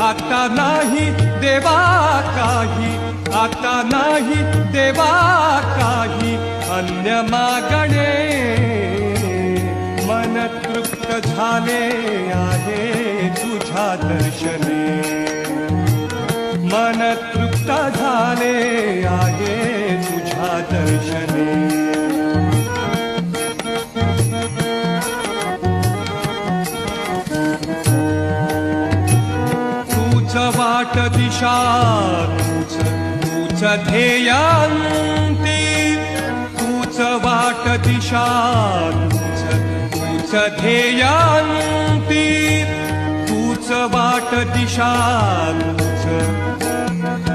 आता नाही देवा काही, आता नाही देवा काही अन्य मागणे, मन तृप्त झाले आहे तुझ्या दर्शने, मन तृप्त झाले आहे तुझ्या दर्शने। तूच वाट दिशा, तूच ध्येयांती, तूच वाट दिशा, तूच ध्येयांती, तूच वाट दिशा, तूच